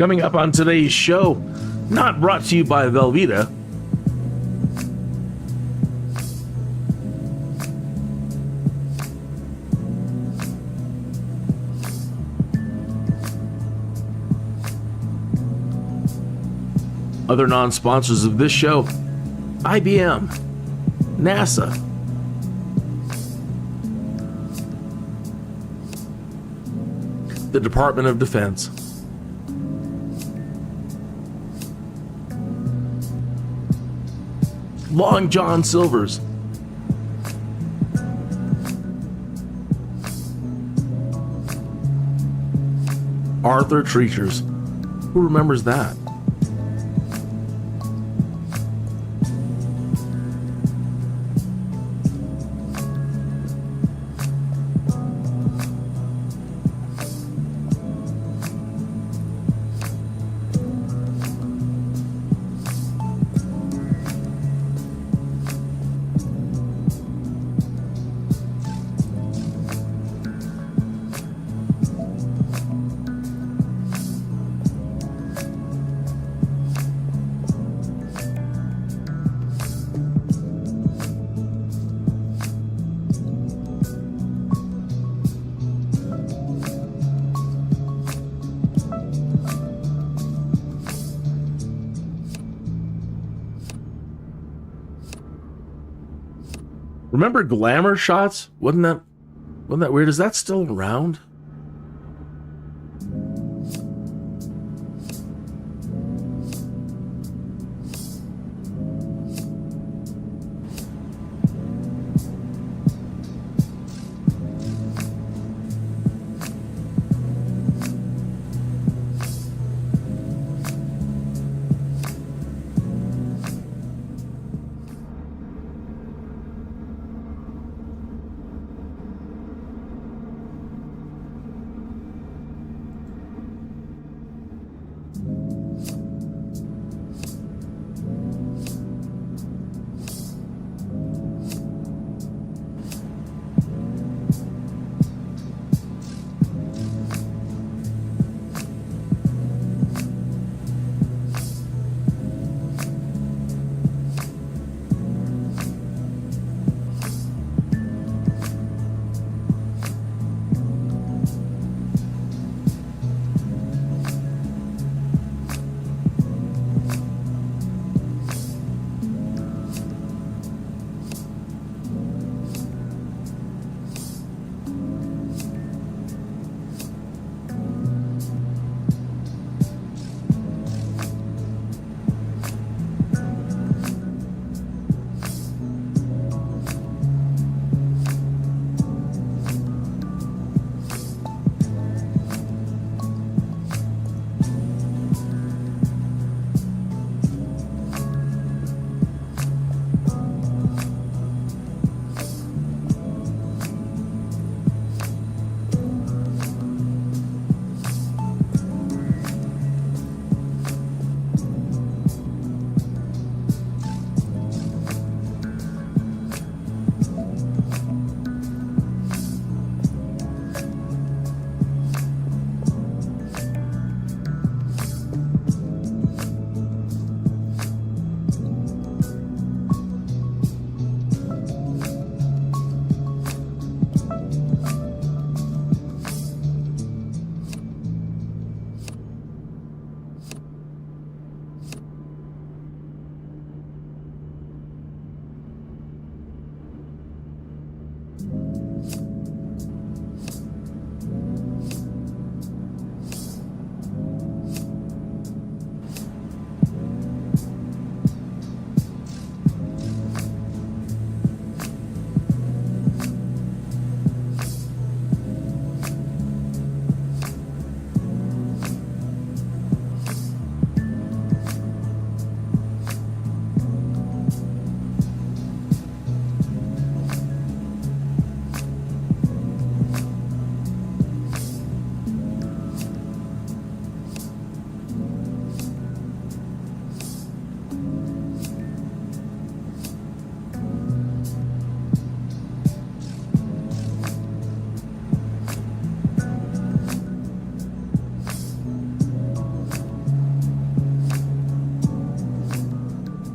Coming up on today's show, not brought to you by Velveeta. Other non-sponsors of this show: IBM, NASA, the Department of Defense, Long John Silver's, Arthur Treachers. Who remembers that? Remember glamour shots? Wasn't that weird? Is that still around?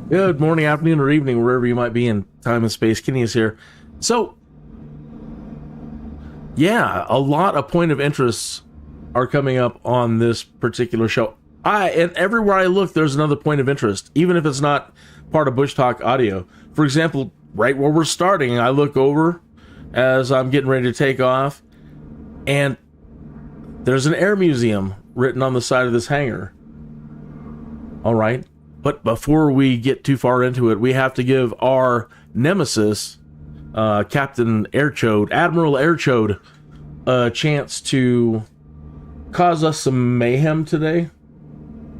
Good morning, afternoon, or evening, wherever you might be in time and space. Kenny is here. So, yeah, a lot of point of interests are coming up on this particular show. And everywhere I look, there's another point of interest, even if it's not part of Bushtalk Audio. For example, right where we're starting, I look over as I'm getting ready to take off, and there's an air museum written on the side of this hangar. All right. But before we get too far into it, we have to give our nemesis, Captain AirChoad, Admiral AirChoad, a chance to cause us some mayhem today.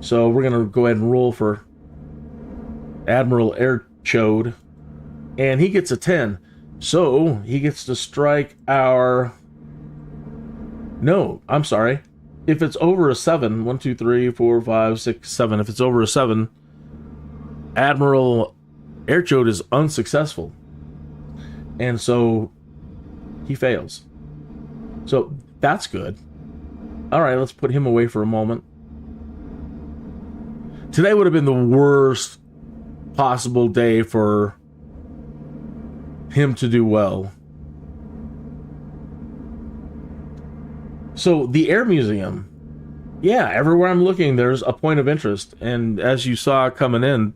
So we're going to go ahead and roll for Admiral AirChoad. And he gets a 10. So he gets to strike our... No, I'm sorry. If it's over a 7, 1, 2, 3, 4, 5, 6, 7. If it's over a 7... Admiral AirChoad is unsuccessful, and so he fails. So that's good. All right, let's put him away for a moment. Today would have been the worst possible day for him to do well. So the Air Museum, yeah, everywhere I'm looking, there's a point of interest, and as you saw coming in,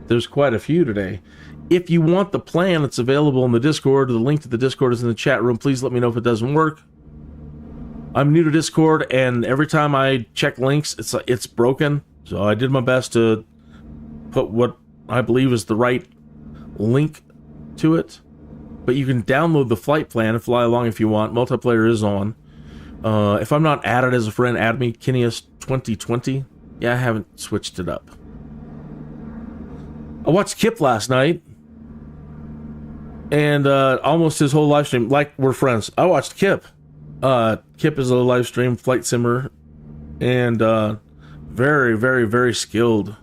there's quite a few today. If you want the plan, it's available in the Discord. The link to the Discord is in the chat room. Please let me know if it doesn't work. I'm new to Discord, and every time I check links, it's broken. So I did my best to put what I believe is the right link to it. But you can download the flight plan and fly along if you want. Multiplayer is on. If I'm not added as a friend, add me, Kineas2020. Yeah, I haven't switched it up. I watched Kip last night, and almost his whole live stream, like we're friends. I watched Kip. Kip is a live stream flight simmer, and very, very, very skilled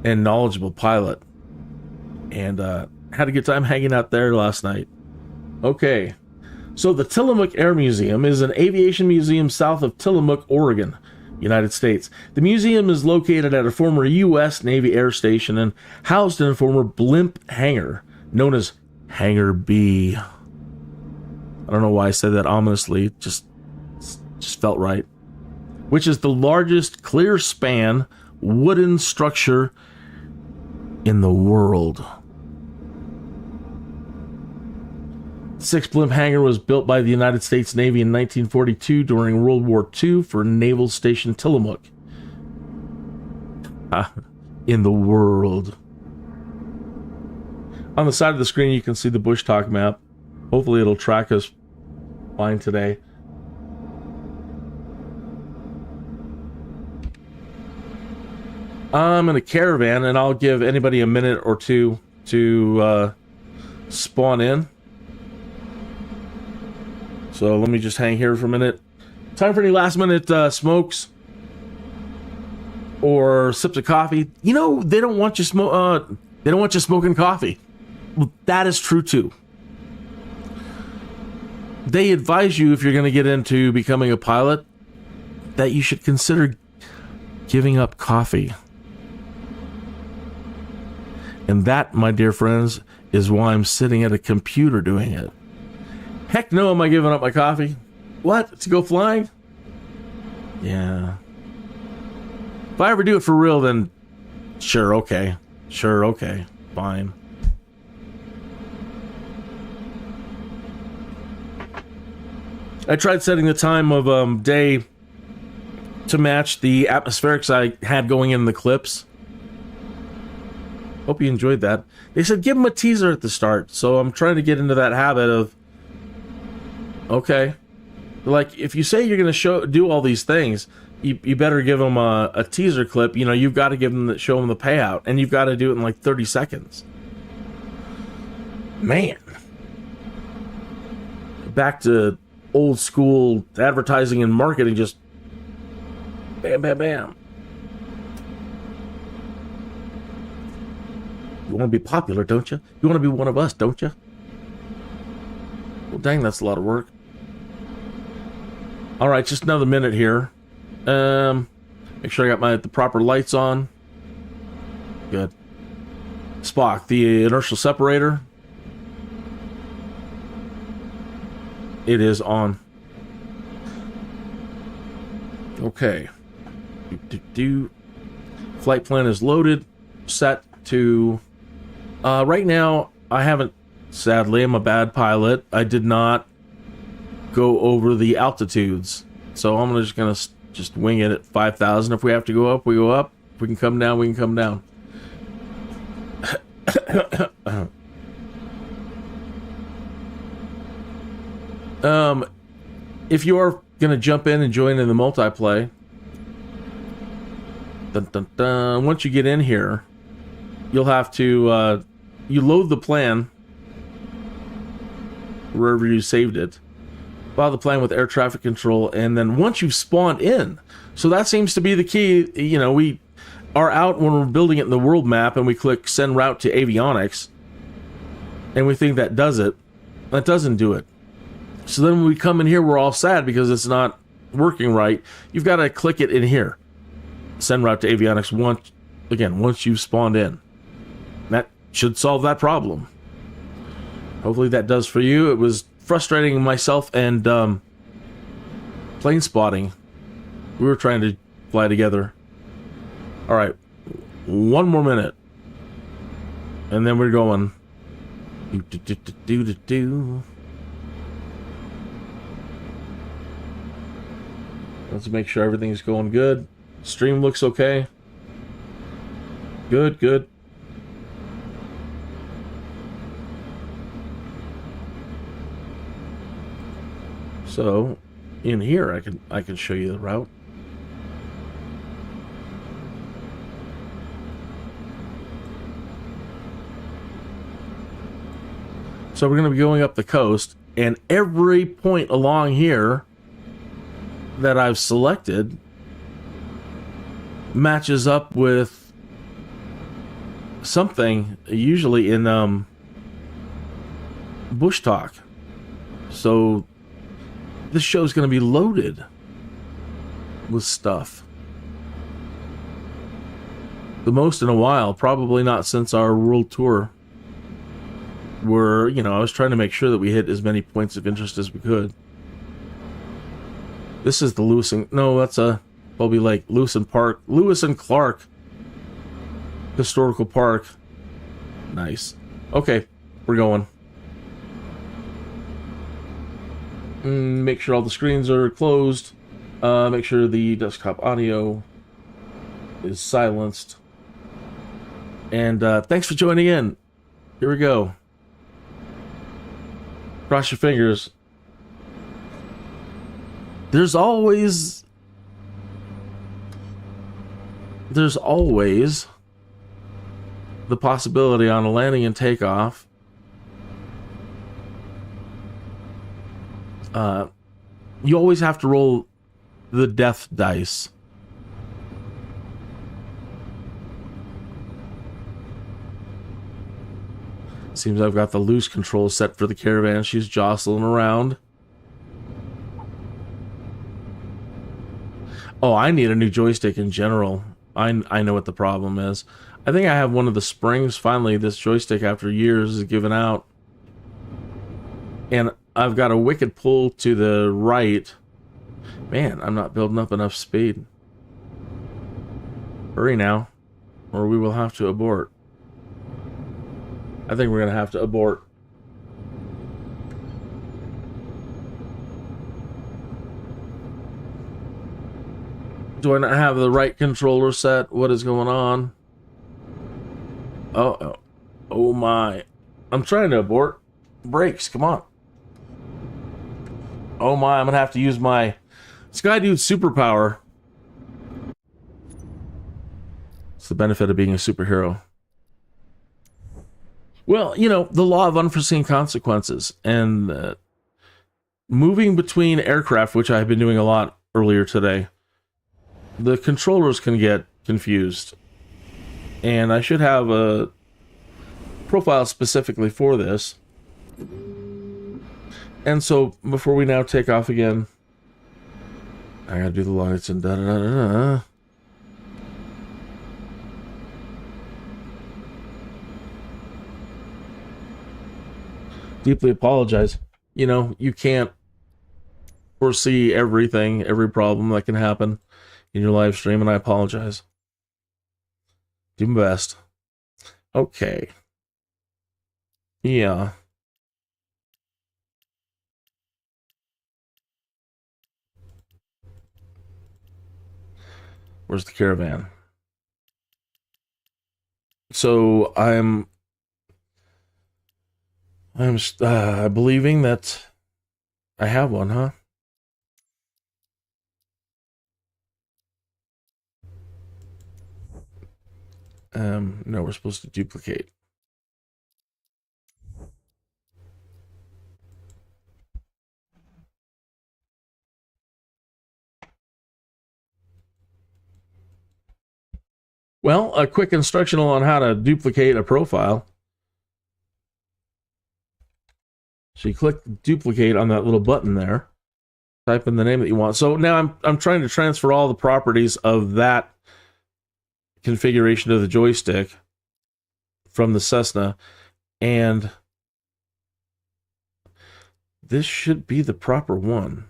and knowledgeable pilot. And had a good time hanging out there last night. Okay, so the Tillamook Air Museum is an aviation museum south of Tillamook, Oregon, United States. The museum is located at a former U.S. Navy air station and housed in a former blimp hangar known as Hangar B. I don't know why I said that ominously, just felt right. Which is the largest clear span wooden structure in the world. The 6 blimp hangar was built by the United States Navy in 1942 during World War II for Naval Station Tillamook. In the world. On the side of the screen, you can see the Bushtalk map. Hopefully it'll track us fine today. I'm in a caravan, and I'll give anybody a minute or two to spawn in. So let me just hang here for a minute. Time for any last minute smokes or sips of coffee. You know, they don't want you they don't want you smoking coffee. Well, that is true too. They advise you, if you're going to get into becoming a pilot, that you should consider giving up coffee. And that, my dear friends, is why I'm sitting at a computer doing it. Heck no, am I giving up my coffee? What? To go flying? Yeah. If I ever do it for real, then sure, okay. Sure, okay. Fine. I tried setting the time of day to match the atmospherics I had going in the clips. Hope you enjoyed that. They said give them a teaser at the start, so I'm trying to get into that habit of, okay, like if you say you're going to do all these things, you better give them a teaser clip. You know, you've got to show them the payout, and you've got to do it in like 30 seconds. Man, back to old school advertising and marketing, just bam, bam, bam. You want to be popular, don't you? You want to be one of us, don't you? Well, dang, that's a lot of work. All right, just another minute here. Make sure I got the proper lights on. Good. Spock, the inertial separator. It is on. Okay. Flight plan is loaded. Set to... right now, I haven't... Sadly, I'm a bad pilot. I did not go over the altitudes. So I'm just going to just wing it at 5,000. If we have to go up, we go up. If we can come down, we can come down. If you are going to jump in and join in the multiplay, once you get in here, you'll have to, you load the plan wherever you saved it, file the plan with air traffic control, and then once you've spawned in, so that seems to be the key. You know, we are out when we're building it in the world map, and we click send route to avionics, and we think that does it. That doesn't do it. So then when we come in here, we're all sad because it's not working right. You've got to click it in here. Send route to avionics once you've spawned in. That should solve that problem. Hopefully that does for you. It was frustrating myself and plane spotting. We were trying to fly together. All right, one more minute, and then we're going. Let's make sure everything's going good. Stream looks okay. Good, good. So, in here, I can show you the route. So we're going to be going up the coast, and every point along here that I've selected matches up with something, usually in Bushtalk. So this show's going to be loaded with stuff. The most in a while, probably not since our world tour. Where, you know, I was trying to make sure that we hit as many points of interest as we could. This is the Lewis and... No, that's a Cullaby Lake. Lewis and Clark Historical Park. Nice. Okay, we're going. Make sure all the screens are closed. Make sure the desktop audio is silenced. And thanks for joining in. Here we go. Cross your fingers. There's always the possibility on a landing and takeoff you always have to roll the death dice. Seems I've got the loose control set for the caravan. She's jostling around. Oh, I need a new joystick in general. I know what the problem is. I think I have one of the springs. Finally, this joystick after years is given out. And I've got a wicked pull to the right. Man, I'm not building up enough speed. Hurry now, or we will have to abort. I think we're going to have to abort. Do I not have the right controller set? What is going on? Oh my. I'm trying to abort. Brakes, come on. Oh my, I'm going to have to use my SkyDUD superpower. It's the benefit of being a superhero. Well, you know, the law of unforeseen consequences and moving between aircraft, which I've been doing a lot earlier today, the controllers can get confused. And I should have a profile specifically for this. And so, before we now take off again, I gotta do the lights and da-da-da-da-da. deeply apologize. You know, you can't foresee everything, every problem that can happen in your live stream, and I apologize. Do my best. Okay. Yeah. Where's the caravan? So I'm believing that I have one, huh? No, we're supposed to duplicate. Well, a quick instructional on how to duplicate a profile. So you click duplicate on that little button there. Type in the name that you want. So now I'm trying to transfer all the properties of that configuration of the joystick from the Cessna, and this should be the proper one.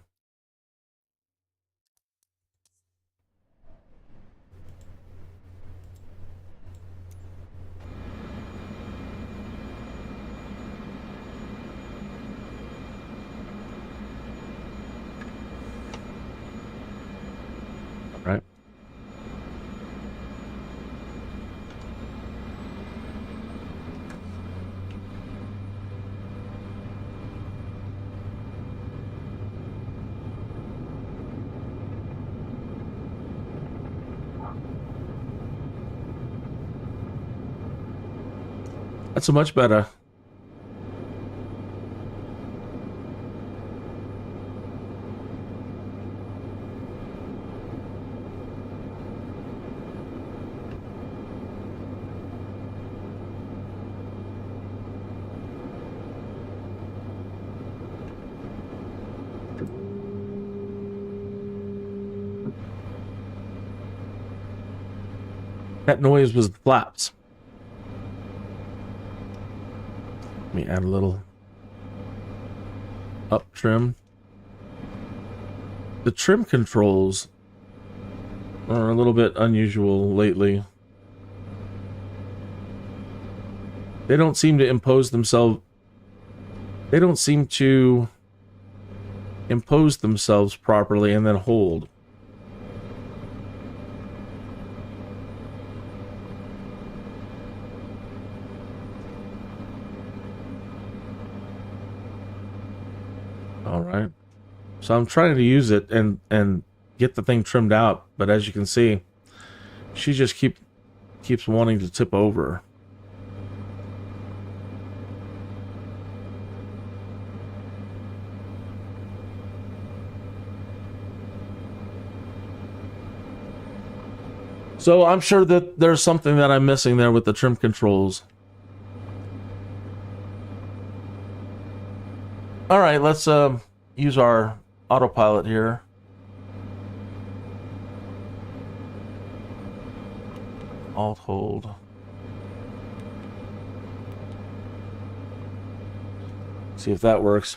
All right. That's much better. That noise was the flaps. Let me add a little up trim. The trim controls are a little bit unusual lately. They don't seem to impose themselves. They don't seem to impose themselves properly and then hold. All right. So I'm trying to use it and get the thing trimmed out, but as you can see, she just keeps wanting to tip over. So I'm sure that there's something that I'm missing there with the trim controls. All right, let's use our autopilot here. Alt hold. See if that works.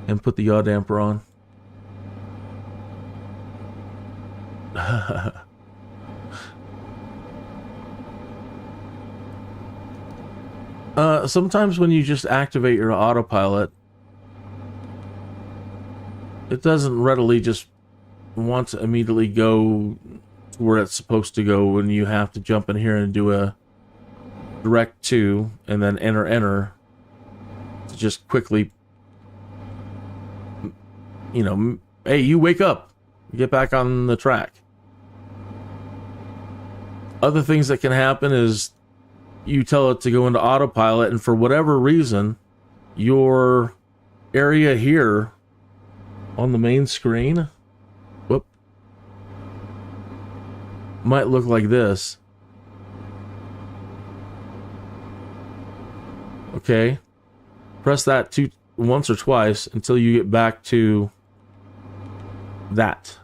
And put the yaw damper on. Sometimes when you just activate your autopilot, it doesn't readily just want to immediately go to where it's supposed to go when you have to jump in here and do a direct to and then enter to just quickly, you know, hey, you wake up, get back on the track. Other things that can happen is you tell it to go into autopilot, and for whatever reason, your area here on the main screen, whoop, might look like this. Okay, press that once or twice until you get back to that.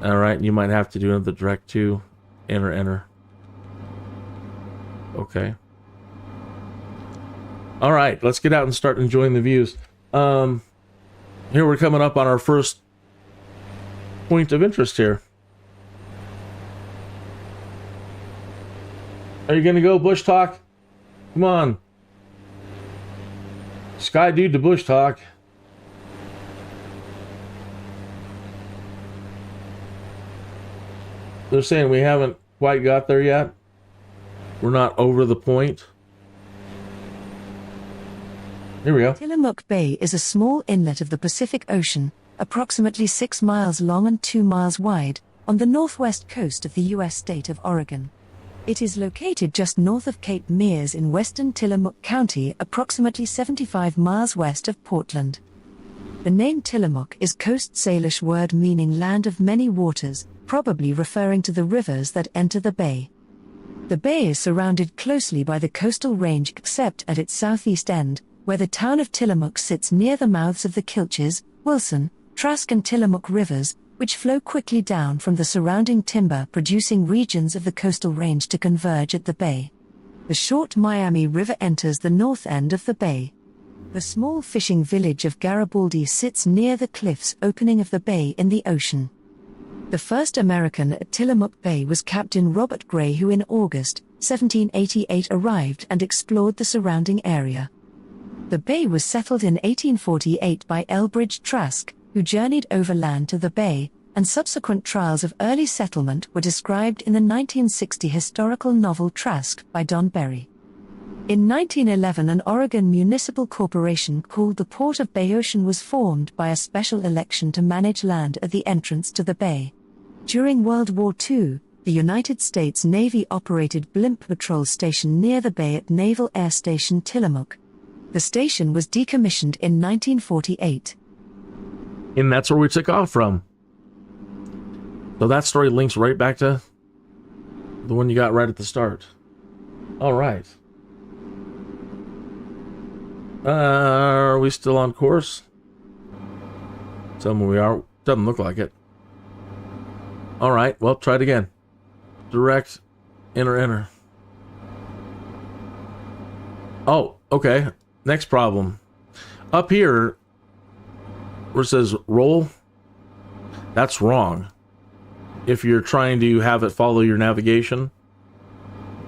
All right, you might have to do another direct to enter. Okay. All right, let's get out and start enjoying the views. Here we're coming up on our first point of interest here. Are you going to go Bushtalk? Come on. SkyDUD to Bushtalk. They're saying we haven't quite got there yet. We're not over the point. Here we go. Tillamook Bay is a small inlet of the Pacific Ocean, approximately 6 miles long and 2 miles wide, on the northwest coast of the U.S. state of Oregon. It is located just north of Cape Meares in western Tillamook County, approximately 75 miles west of Portland. The name Tillamook is Coast Salish word meaning land of many waters, probably referring to the rivers that enter the bay. The bay is surrounded closely by the coastal range except at its southeast end, where the town of Tillamook sits near the mouths of the Kilches, Wilson, Trask and Tillamook rivers, which flow quickly down from the surrounding timber-producing regions of the coastal range to converge at the bay. The short Miami River enters the north end of the bay. The small fishing village of Garibaldi sits near the cliffs opening of the bay in the ocean. The first American at Tillamook Bay was Captain Robert Gray, who in August 1788 arrived and explored the surrounding area. The bay was settled in 1848 by Elbridge Trask, who journeyed overland to the bay, and subsequent trials of early settlement were described in the 1960 historical novel Trask by Don Berry. In 1911, an Oregon municipal corporation called the Port of Bayocean was formed by a special election to manage land at the entrance to the bay. During World War II, the United States Navy operated blimp patrol station near the bay at Naval Air Station Tillamook. The station was decommissioned in 1948. And that's where we took off from. So that story links right back to the one you got right at the start. All right. Are we still on course? Tell me we are. Doesn't look like it. All right. Well, try it again. Direct. Enter. Oh, okay. Next problem. Up here, where it says roll, that's wrong if you're trying to have it follow your navigation.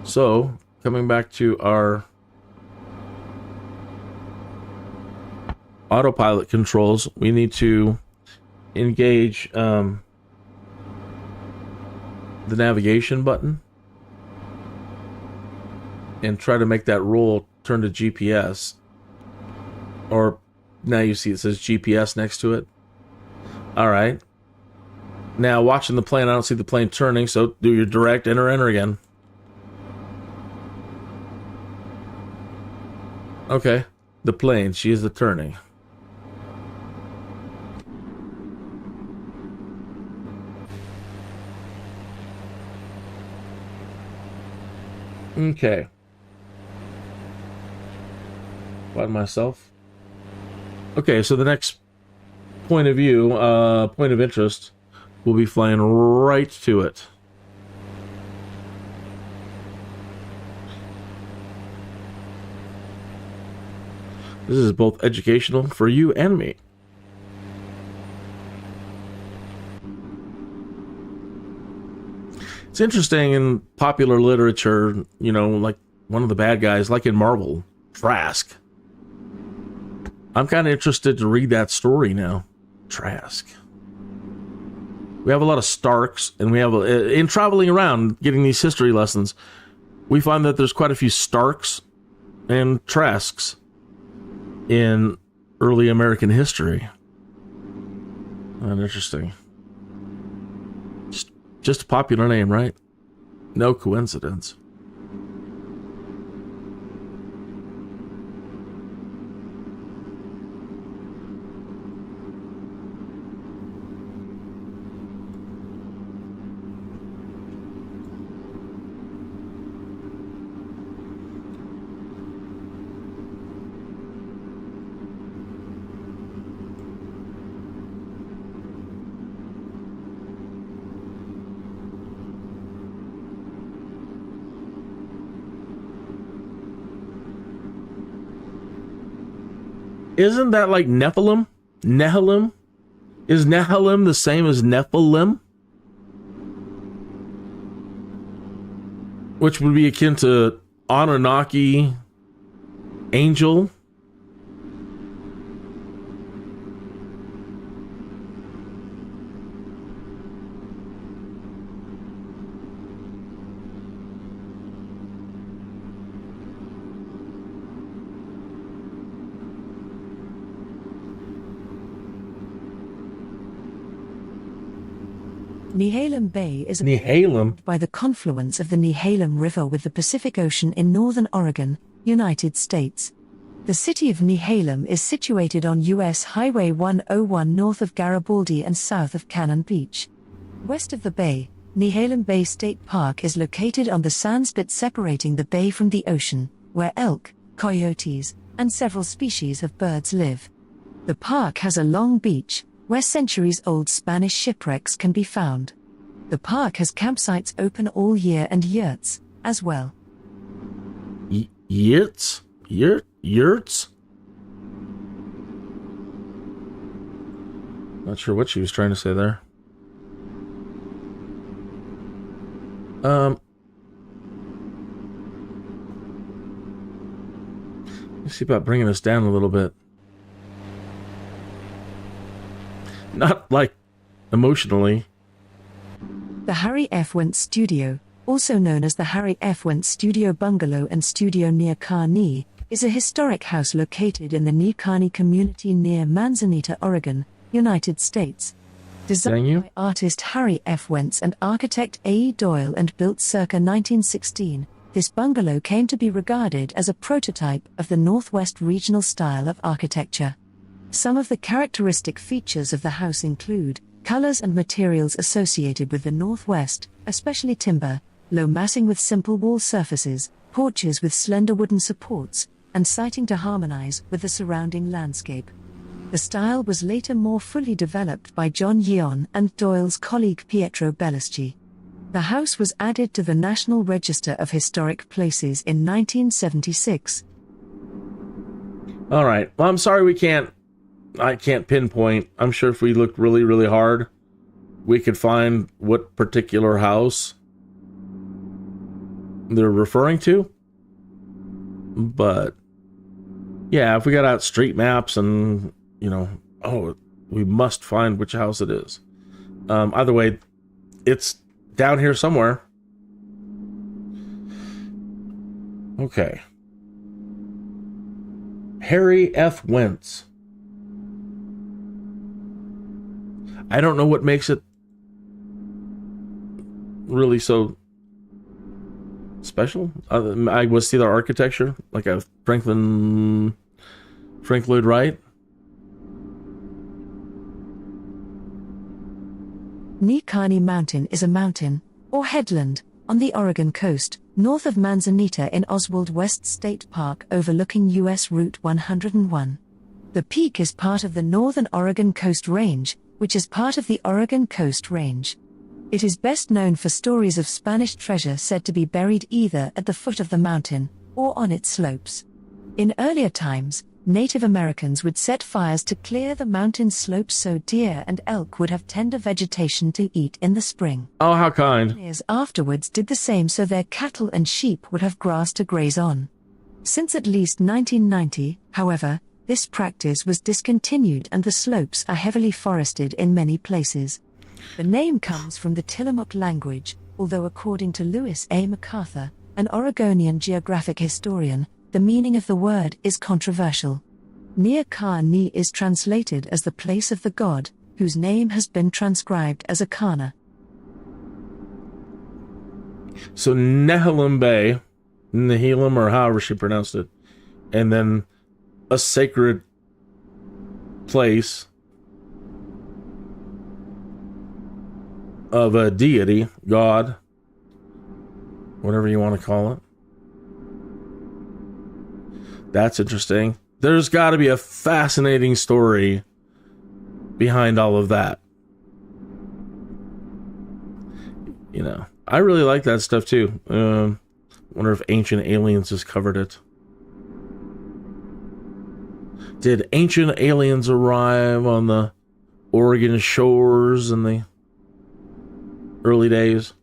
So, coming back to our autopilot controls, we need to engage the navigation button and try to make that roll turn to GPS. Or now you see it says GPS next to it. All right. Now watching the plane, I don't see the plane turning, so do your direct enter again. Okay. The plane, she is the turning. Okay. Find myself. Okay, so the next point of view, point of interest, we'll be flying right to it. This is both educational for you and me. It's interesting in popular literature, you know, like one of the bad guys, like in Marvel, Trask. I'm kind of interested to read that story now. Trask. We have a lot of Starks, and we have, in traveling around, getting these history lessons, we find that there's quite a few Starks and Trasks in early American history. Not interesting. Just a popular name, right? No coincidence. Isn't that like Nephilim? Nehalem? Is Nehalem the same as Nephilim? Which would be akin to Anunnaki, angel. Nehalem Bay is Nehalem by the confluence of the Nehalem River with the Pacific Ocean in northern Oregon, United States. The city of Nehalem is situated on U.S. Highway 101 north of Garibaldi and south of Cannon Beach. West of the bay, Nehalem Bay State Park is located on the sandspit separating the bay from the ocean, where elk, coyotes, and several species of birds live. The park has a long beach, where centuries-old Spanish shipwrecks can be found. The park has campsites open all year and yurts, as well. Yurts? Yurts? Not sure what she was trying to say there. Let's see about bringing us down a little bit. Not like emotionally. The Harry F. Wentz Studio, also known as the Harry F. Wentz Studio Bungalow and Studio Neahkahnie, is a historic house located in the Neahkahnie community near Manzanita, Oregon, United States. Designed by artist Harry F. Wentz and architect A. Doyle and built circa 1916, this bungalow came to be regarded as a prototype of the Northwest regional style of architecture. Some of the characteristic features of the house include colors and materials associated with the Northwest, especially timber, low massing with simple wall surfaces, porches with slender wooden supports, and siding to harmonize with the surrounding landscape. The style was later more fully developed by John Yeon and Doyle's colleague Pietro Belluschi. The house was added to the National Register of Historic Places in 1976. All right. Well, I'm sorry I can't pinpoint. I'm sure if we looked really, really hard, we could find what particular house they're referring to. But yeah, if we got out street maps and, we must find which house it is. Either way, it's down here somewhere. Okay. Harry F. Wentz. I don't know what makes it really so special. I would see the architecture, like a Frank Lloyd Wright. Neahkahnie Mountain is a mountain, or headland, on the Oregon coast, north of Manzanita in Oswald West State Park overlooking U.S. Route 101. The peak is part of the Northern Oregon Coast Range, which is part of the Oregon Coast Range. It is best known for stories of Spanish treasure said to be buried either at the foot of the mountain, or on its slopes. In earlier times, Native Americans would set fires to clear the mountain slopes so deer and elk would have tender vegetation to eat in the spring. Oh, how kind. Pioneers afterwards did the same so their cattle and sheep would have grass to graze on. Since at least 1990, however, this practice was discontinued and the slopes are heavily forested in many places. The name comes from the Tillamook language, although according to Lewis A. MacArthur, an Oregonian geographic historian, the meaning of the word is controversial. Neahkahnie is translated as the place of the god, whose name has been transcribed as Akana. So Nehalem Bay, Nehalem or however she pronounced it, and then a sacred place of a deity, god, whatever you want to call it. That's interesting. There's got to be a fascinating story behind all of that. I really like that stuff too. Wonder if Ancient Aliens has covered it. Did ancient aliens arrive on the Oregon shores in the early days?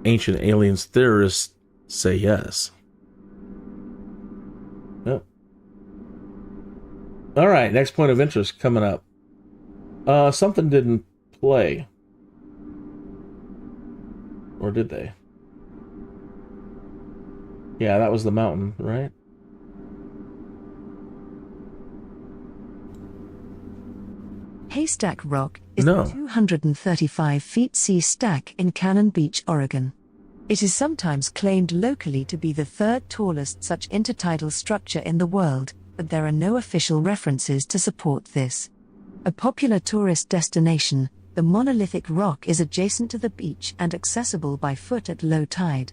Ancient aliens theorists say yes. Yep. All right, next point of interest coming up. Something didn't play. Or did they? Yeah, that was the mountain, right? Haystack Rock is a 235 feet sea stack in Cannon Beach, Oregon. It is sometimes claimed locally to be the third tallest such intertidal structure in the world, but there are no official references to support this. A popular tourist destination, the monolithic rock is adjacent to the beach and accessible by foot at low tide.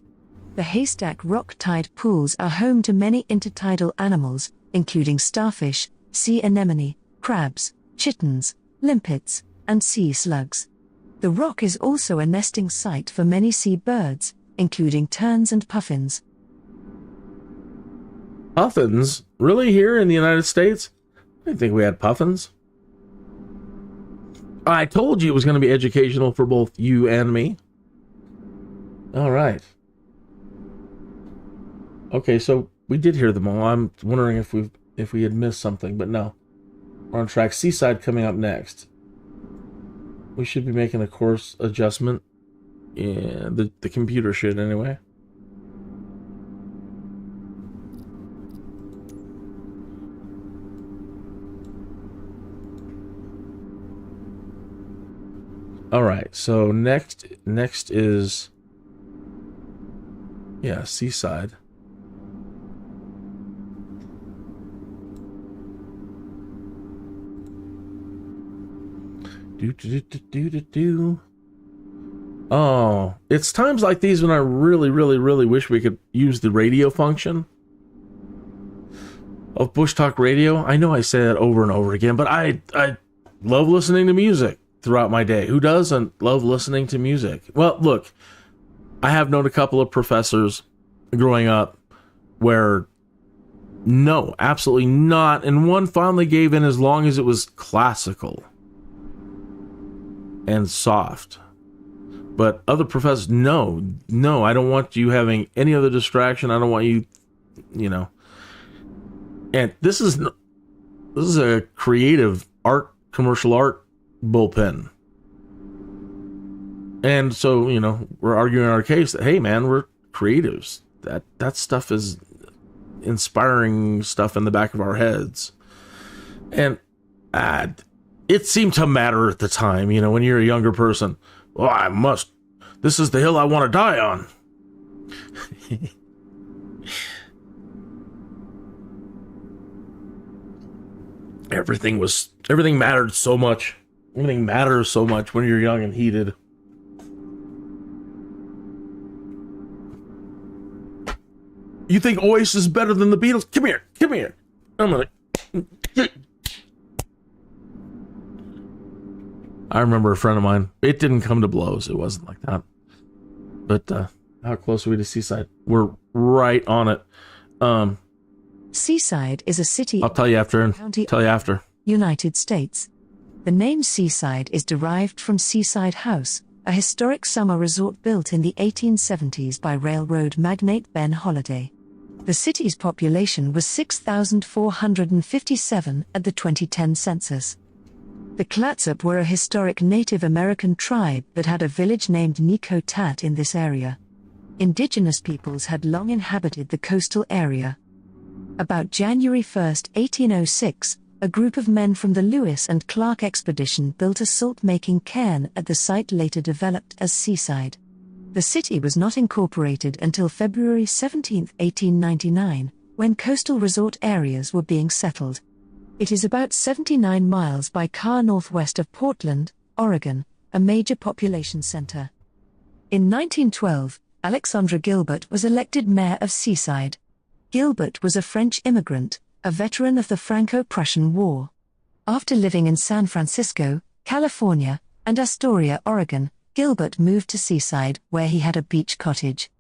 The Haystack Rock tide pools are home to many intertidal animals, including starfish, sea anemone, crabs, chittens, limpets, and sea slugs. The rock is also a nesting site for many sea birds, including terns and puffins. Puffins? Really, here in the United States? I didn't think we had puffins. I told you it was going to be educational for both you and me. All right. Okay, so we did hear them all. I'm wondering if we had missed something, but no. We're on track. Seaside coming up next. We should be making a course adjustment. Yeah, the computer should anyway. All right, so next is, yeah, Seaside. Oh, it's times like these when I really, really, really wish we could use the radio function of Bushtalk Radio. I know I say that over and over again, but I love listening to music throughout my day. Who doesn't love listening to music? Well, look, I have known a couple of professors growing up where no, absolutely not, and one finally gave in as long as it was classical and soft. But other professors, no, I don't want you having any other distraction. I don't want you, And this is a creative art, commercial art bullpen. And so, we're arguing our case that, hey man, we're creatives. That stuff is inspiring stuff in the back of our heads. And it seemed to matter at the time, when you're a younger person. Well, this is the hill I want to die on. Everything mattered so much. Everything matters so much when you're young and heated. You think Oasis is better than the Beatles? Come here. I'm gonna... I remember a friend of mine. It didn't come to blows. It wasn't like that. But how close are we to Seaside? We're right on it. Seaside is a city. I'll tell you after. United States. The name Seaside is derived from Seaside House, a historic summer resort built in the 1870s by railroad magnate Ben Holliday. The city's population was 6,457 at the 2010 census. The Clatsop were a historic Native American tribe that had a village named Neahkahnie in this area. Indigenous peoples had long inhabited the coastal area. About January 1, 1806, a group of men from the Lewis and Clark expedition built a salt-making cairn at the site later developed as Seaside. The city was not incorporated until February 17, 1899, when coastal resort areas were being settled. It is about 79 miles by car northwest of Portland, Oregon, a major population center. In 1912, Alexandre Gilbert was elected mayor of Seaside. Gilbert was a French immigrant, a veteran of the Franco-Prussian War. After living in San Francisco, California, and Astoria, Oregon, Gilbert moved to Seaside, where he had a beach cottage.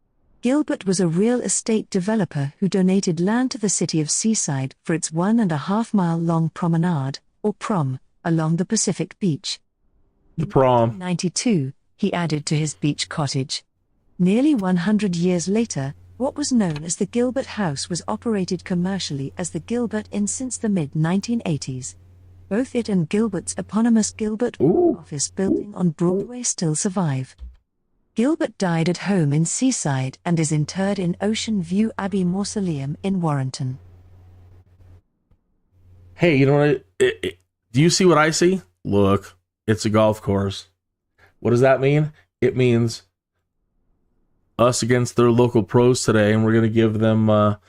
Gilbert was a real estate developer who donated land to the city of Seaside for its 1.5-mile-long promenade, or prom, along the Pacific beach. The prom. In 1992, he added to his beach cottage. Nearly 100 years later, what was known as the Gilbert House was operated commercially as the Gilbert Inn since the mid-1980s. Both it and Gilbert's eponymous Gilbert office building on Broadway still survive. Gilbert died at home in Seaside and is interred in Ocean View Abbey Mausoleum in Warrenton. Hey, you know what? Do you see what I see? Look, it's a golf course. What does that mean? It means us against their local pros today, and we're going to give them a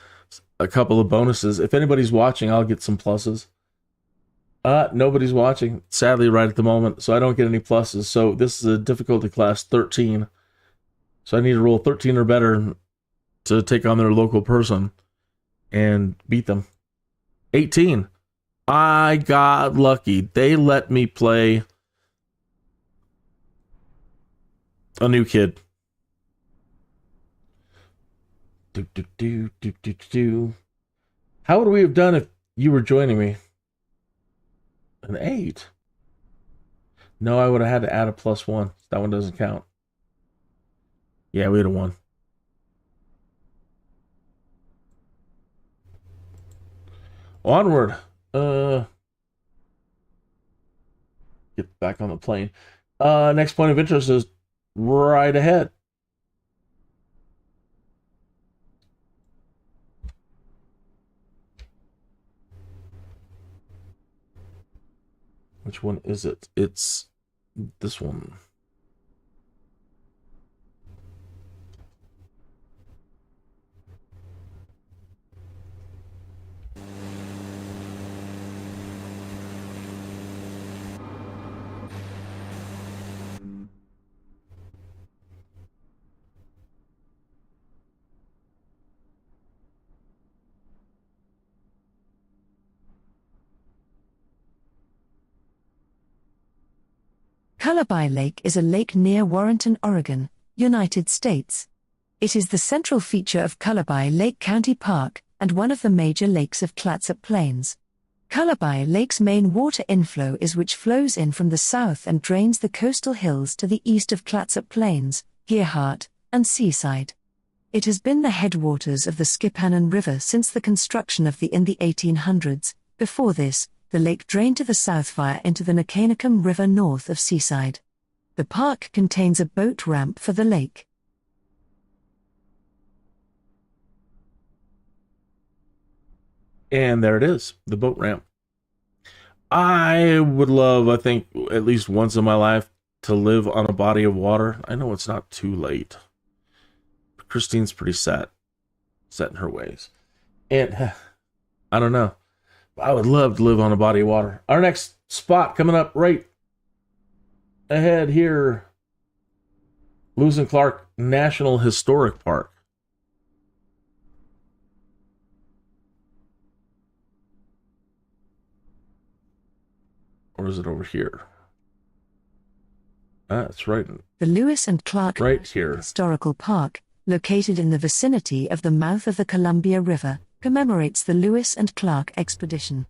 couple of bonuses. If anybody's watching, I'll get some pluses. Nobody's watching, sadly, right at the moment, so I don't get any pluses. So this is a difficulty class 13. So I need to roll 13 or better to take on their local person and beat them. 18. I got lucky. They let me play a new kid. How would we have done if you were joining me? An 8. No, I would have had to add a +1. That one doesn't count. Yeah, we had a 1. Onward. Get back on the plane. Next point of interest is right ahead. Which one is it? It's this one. Cullaby Lake is a lake near Warrenton, Oregon, United States. It is the central feature of Cullaby Lake County Park and one of the major lakes of Clatsop Plains. Cullaby Lake's main water inflow is which flows in from the south and drains the coastal hills to the east of Clatsop Plains, Gearhart, and Seaside. It has been the headwaters of the Skippanan River since the construction of the in the 1800s. Before this, the lake drained to the south via into the Neahkahnie River north of Seaside. The park contains a boat ramp for the lake. And there it is, the boat ramp. I would love, I think, at least once in my life to live on a body of water. I know it's not too late. But Christine's pretty set in her ways. And I don't know. I would love to live on a body of water. Our next spot coming up right ahead here. Lewis and Clark National Historic Park. Or is it over here? It's right. The Lewis and Clark right here. Historical Park, located in the vicinity of the mouth of the Columbia River, commemorates the Lewis and Clark expedition.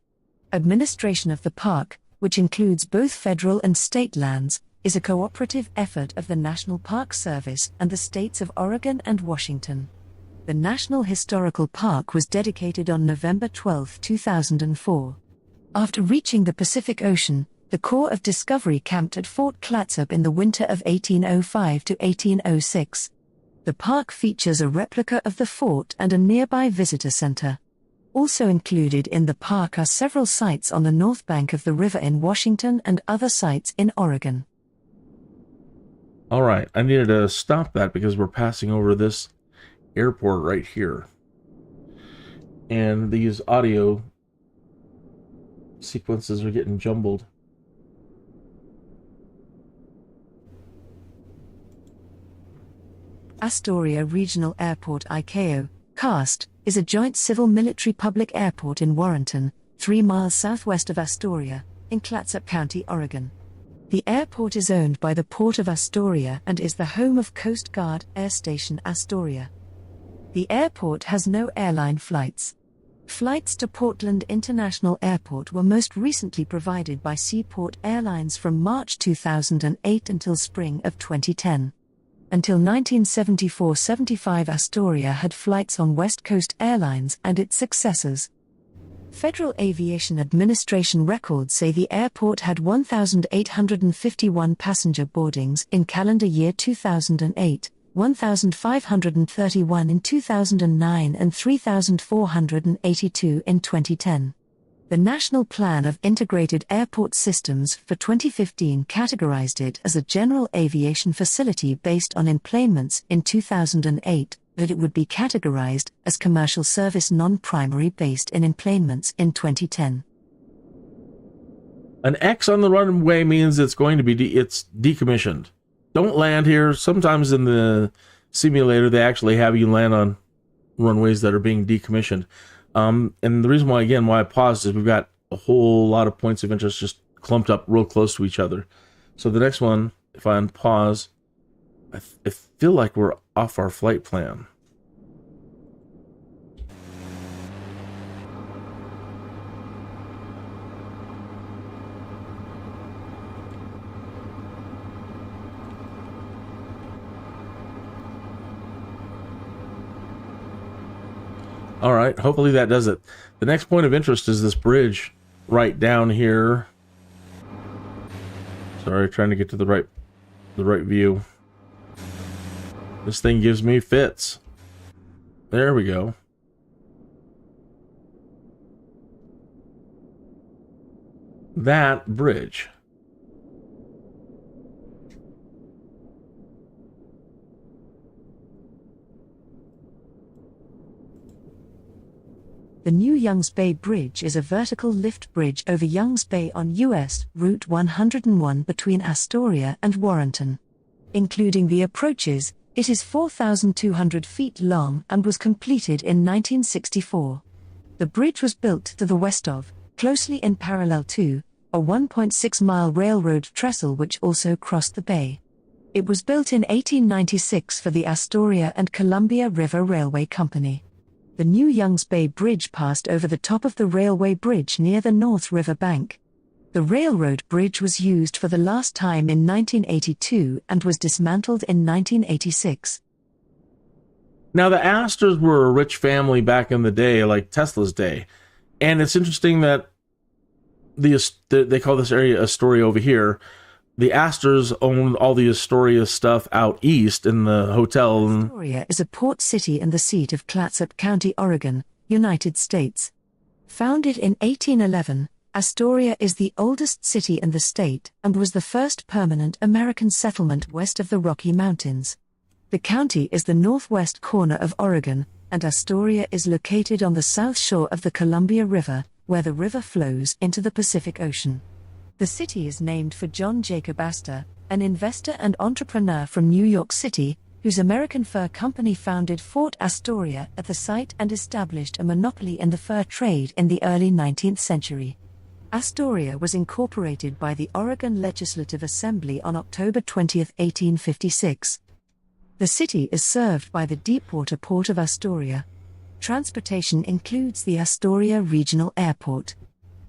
Administration of the park, which includes both federal and state lands, is a cooperative effort of the National Park Service and the states of Oregon and Washington. The National Historical Park was dedicated on November 12, 2004. After reaching the Pacific Ocean, the Corps of Discovery camped at Fort Clatsop in the winter of 1805 to 1806. The park features a replica of the fort and a nearby visitor center. Also included in the park are several sites on the north bank of the river in Washington and other sites in Oregon. All right, I needed to stop that because we're passing over this airport right here. And these audio sequences are getting jumbled. Astoria Regional Airport ICAO, KAST, is a joint civil-military public airport in Warrenton, 3 miles southwest of Astoria, in Clatsop County, Oregon. The airport is owned by the Port of Astoria and is the home of Coast Guard Air Station Astoria. The airport has no airline flights. Flights to Portland International Airport were most recently provided by Seaport Airlines from March 2008 until spring of 2010. Until 1974-75, Astoria had flights on West Coast Airlines and its successors. Federal Aviation Administration records say the airport had 1,851 passenger boardings in calendar year 2008, 1,531 in 2009 and 3,482 in 2010. The National Plan of Integrated Airport Systems for 2015 categorized it as a general aviation facility based on emplacements in 2008, but it would be categorized as commercial service non-primary based in emplacements in 2010. An X on the runway means it's going to be it's decommissioned. Don't land here. Sometimes in the simulator they actually have you land on runways that are being decommissioned. And the reason why I paused is we've got a whole lot of points of interest just clumped up real close to each other. So the next one, if I unpause, I feel like we're off our flight plan. All right, hopefully that does it. The next point of interest is this bridge right down here. Sorry, trying to get to the right view. This thing gives me fits. There we go. That bridge. The new Youngs Bay Bridge is a vertical lift bridge over Youngs Bay on U.S. Route 101 between Astoria and Warrenton. Including the approaches, it is 4,200 feet long and was completed in 1964. The bridge was built to the west of, closely in parallel to, a 1.6-mile railroad trestle which also crossed the bay. It was built in 1896 for the Astoria and Columbia River Railway Company. The new Youngs Bay Bridge passed over the top of the railway bridge near the North River bank. The railroad bridge was used for the last time in 1982 and was dismantled in 1986. Now, the Astors were a rich family back in the day, like Tesla's day. And it's interesting that they call this area Astoria over here. The Astors own all the Astoria stuff out east in the hotel. Astoria is a port city and the seat of Clatsop County, Oregon, United States. Founded in 1811, Astoria is the oldest city in the state and was the first permanent American settlement west of the Rocky Mountains. The county is the northwest corner of Oregon, and Astoria is located on the south shore of the Columbia River, where the river flows into the Pacific Ocean. The city is named for John Jacob Astor, an investor and entrepreneur from New York City, whose American fur company founded Fort Astoria at the site and established a monopoly in the fur trade in the early 19th century. Astoria was incorporated by the Oregon Legislative Assembly on October 20, 1856. The city is served by the deepwater Port of Astoria. Transportation includes the Astoria Regional Airport.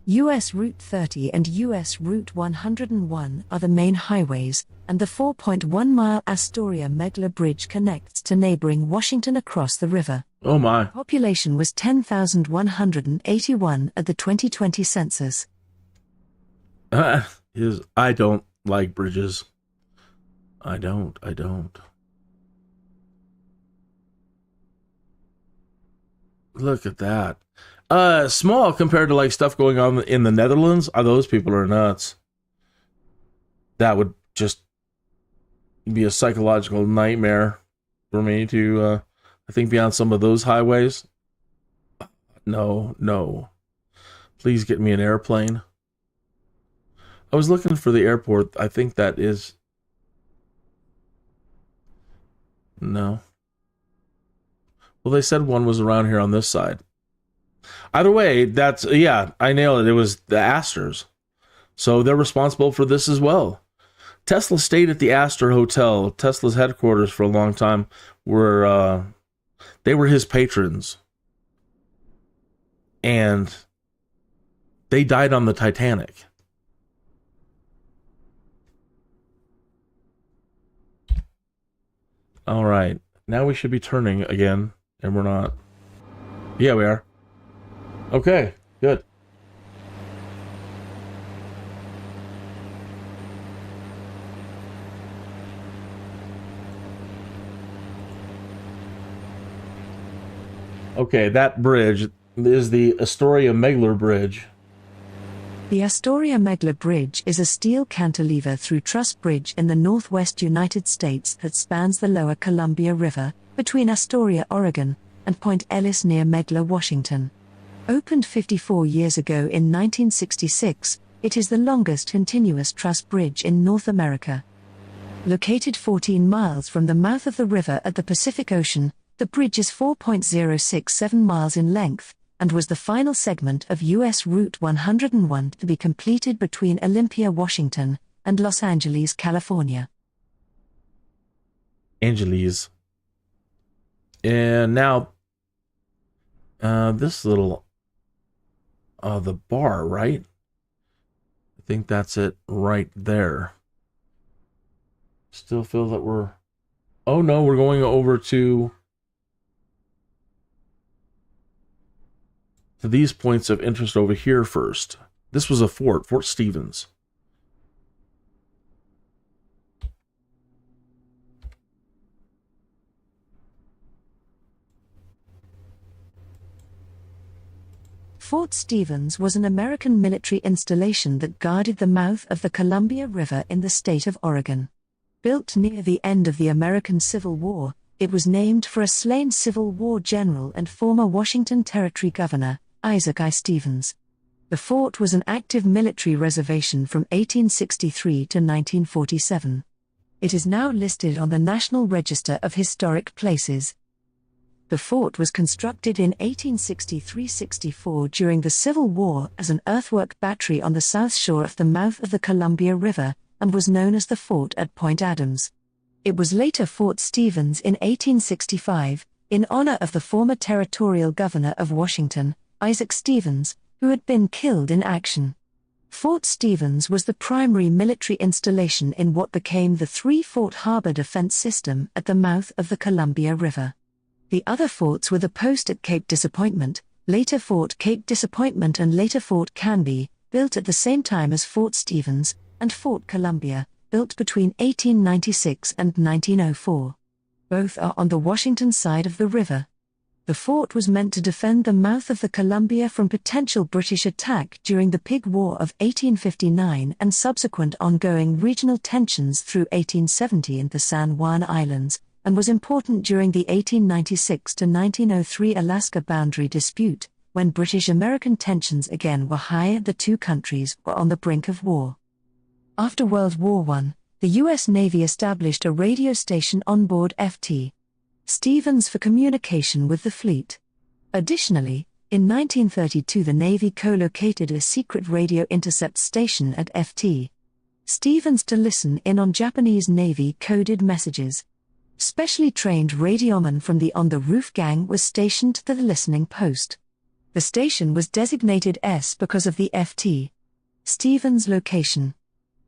U.S. Route 30 and U.S. Route 101 are the main highways, and the 4.1-mile Astoria Megler Bridge connects to neighboring Washington across the river. Oh my. Population was 10,181 at the 2020 census. I don't like bridges. I don't. Look at that. Small compared to like stuff going on in the Netherlands. Those people are nuts. That would just be a psychological nightmare for me to, I think, be on some of those highways. No. Please get me an airplane. I was looking for the airport. I think that is... No. Well, they said one was around here on this side. Either way, I nailed it. It was the Astors. So they're responsible for this as well. Tesla stayed at the Astor Hotel, Tesla's headquarters, for a long time, where They were his patrons. And they died on the Titanic. All right. Now we should be turning again, and we're not. Yeah, we are. Okay, good. Okay, that bridge is the Astoria Megler Bridge. The Astoria Megler Bridge is a steel cantilever through truss bridge in the northwest United States that spans the lower Columbia River, between Astoria, Oregon, and Point Ellis near Megler, Washington. Opened 54 years ago in 1966, it is the longest continuous truss bridge in North America. Located 14 miles from the mouth of the river at the Pacific Ocean, the bridge is 4.067 miles in length, and was the final segment of U.S. Route 101 to be completed between Olympia, Washington, and Los Angeles, California. Angeles. And now, this little, the bar, right? I think that's it right there. Still feel that we're, oh no, we're going over to these points of interest over here first. This was a fort, Fort Stevens. Fort Stevens was an American military installation that guarded the mouth of the Columbia River in the state of Oregon. Built near the end of the American Civil War, it was named for a slain Civil War general and former Washington Territory Governor, Isaac I. Stevens. The fort was an active military reservation from 1863 to 1947. It is now listed on the National Register of Historic Places. The fort was constructed in 1863-64 during the Civil War as an earthwork battery on the south shore of the mouth of the Columbia River, and was known as the fort at Point Adams. It was later Fort Stevens in 1865, in honor of the former territorial governor of Washington, Isaac Stevens, who had been killed in action. Fort Stevens was the primary military installation in what became the three-fort harbor defense system at the mouth of the Columbia River. The other forts were the post at Cape Disappointment, later Fort Cape Disappointment, and later Fort Canby, built at the same time as Fort Stevens, and Fort Columbia, built between 1896 and 1904. Both are on the Washington side of the river. The fort was meant to defend the mouth of the Columbia from potential British attack during the Pig War of 1859 and subsequent ongoing regional tensions through 1870 in the San Juan Islands, and was important during the 1896 to 1903 Alaska boundary dispute, when British-American tensions again were high and the two countries were on the brink of war. After World War I, the U.S. Navy established a radio station on board Ft. Stevens for communication with the fleet. Additionally, in 1932 the Navy co-located a secret radio intercept station at Ft. Stevens to listen in on Japanese Navy-coded messages. Specially trained radioman from the On the Roof gang was stationed to the listening post. The station was designated S because of the Ft. Stevens location.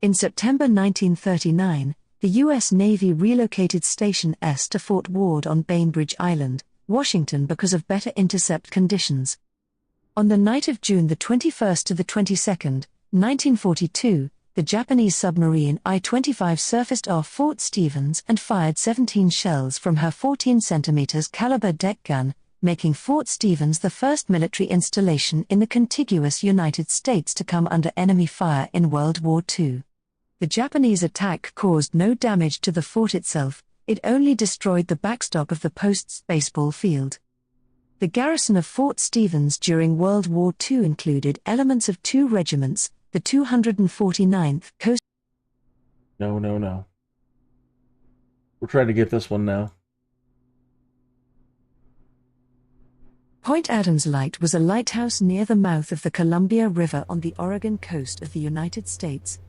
In September 1939, the U.S. Navy relocated Station S to Fort Ward on Bainbridge Island, Washington, because of better intercept conditions. On the night of June the 21st to the 22nd, 1942, the Japanese submarine I-25 surfaced off Fort Stevens and fired 17 shells from her 14 cm caliber deck gun, making Fort Stevens the first military installation in the contiguous United States to come under enemy fire in World War II. The Japanese attack caused no damage to the fort itself, it only destroyed the backstop of the post's baseball field. The garrison of Fort Stevens during World War II included elements of two regiments, the 249th Coast. No. We're trying to get this one now. Point Adams Light was a lighthouse near the mouth of the Columbia River on the Oregon coast of the United States.